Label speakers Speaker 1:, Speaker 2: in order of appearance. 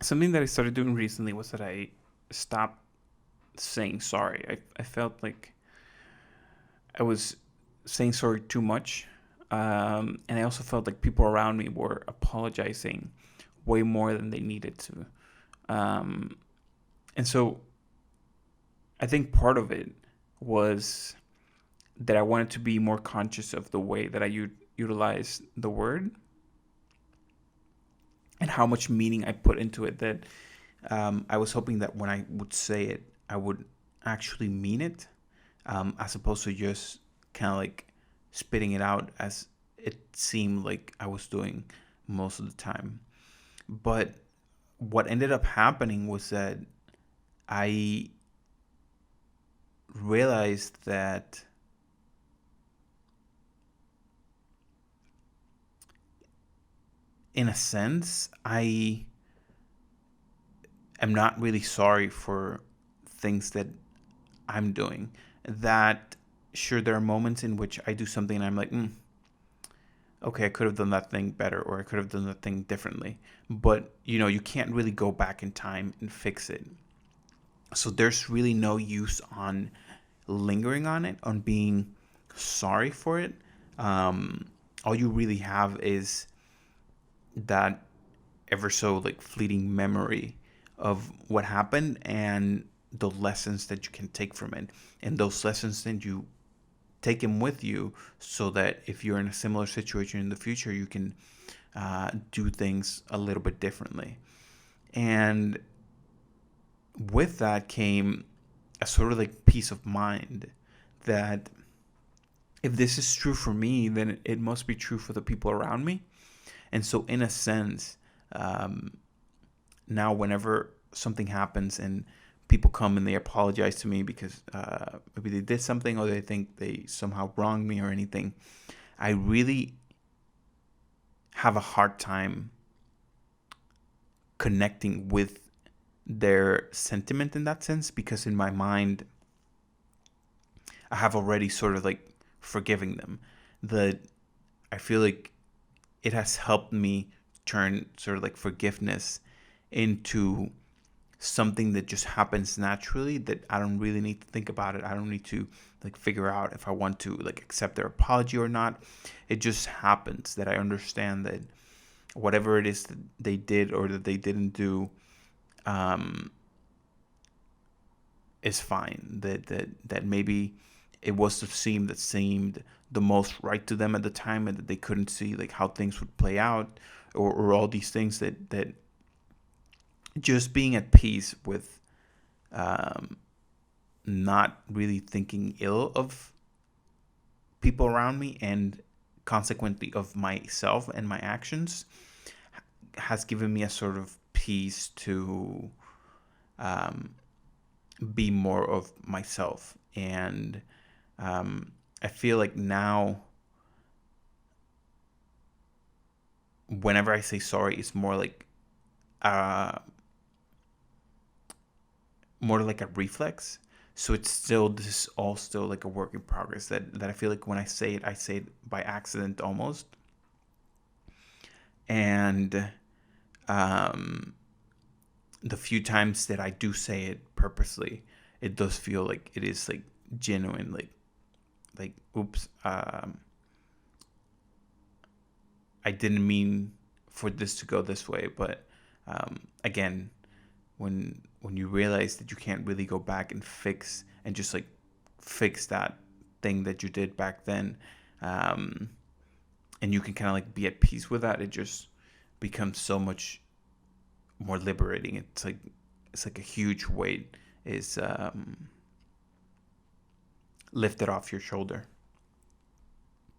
Speaker 1: something that I started doing recently was that I stopped saying sorry. I felt like I was saying sorry too much. And I also felt like people around me were apologizing way more than they needed to. Um, and so I think part of it was that I wanted to be more conscious of the way that utilize the word and how much meaning I put into it. That I was hoping that when I would say it, I would actually mean it, as opposed to just kind of like spitting it out as it seemed like I was doing most of the time. But what ended up happening was that I realized that in a sense, I am not really sorry for things that I'm doing. That sure, there are moments in which I do something and I'm like, okay, I could have done that thing better, or I could have done that thing differently. But you can't really go back in time and fix it. So there's really no use on lingering on it, on being sorry for it. Um, all you really have is that ever so like fleeting memory of what happened and the lessons that you can take from it. And those lessons, then you take them with you so that if you're in a similar situation in the future, you can do things a little bit differently. And with that came a sort of like peace of mind that if this is true for me, then it must be true for the people around me. And so, in a sense, um, now whenever something happens and people come and they apologize to me because maybe they did something or they think they somehow wronged me or anything, I really have a hard time connecting with their sentiment in that sense, because in my mind I have already sort of like forgiving them. That I feel like it has helped me turn sort of like forgiveness into something that just happens naturally, that I don't really need to think about it. I don't need to like figure out if I want to like accept their apology or not. It just happens that I understand that whatever it is that they did or that they didn't do, um, is fine. That maybe it was the scene that seemed the most right to them at the time, and that they couldn't see like how things would play out, or all these things that just being at peace with, um, not really thinking ill of people around me, and consequently of myself and my actions, has given me a sort of peace to, um, be more of myself. And I feel like now, whenever I say sorry, it's uh, more like a reflex. So it's still, this is all still like a work in progress. That I feel like when I say it by accident almost. And um, the few times that I do say it purposely, it does feel like it is like genuine. Like oops, I didn't mean for this to go this way. But again, when you realize that you can't really go back and fix and just like fix that thing that you did back then, um, and you can kind of like be at peace with that, it just becomes so much more liberating. It's like a huge weight is lifted off your shoulder.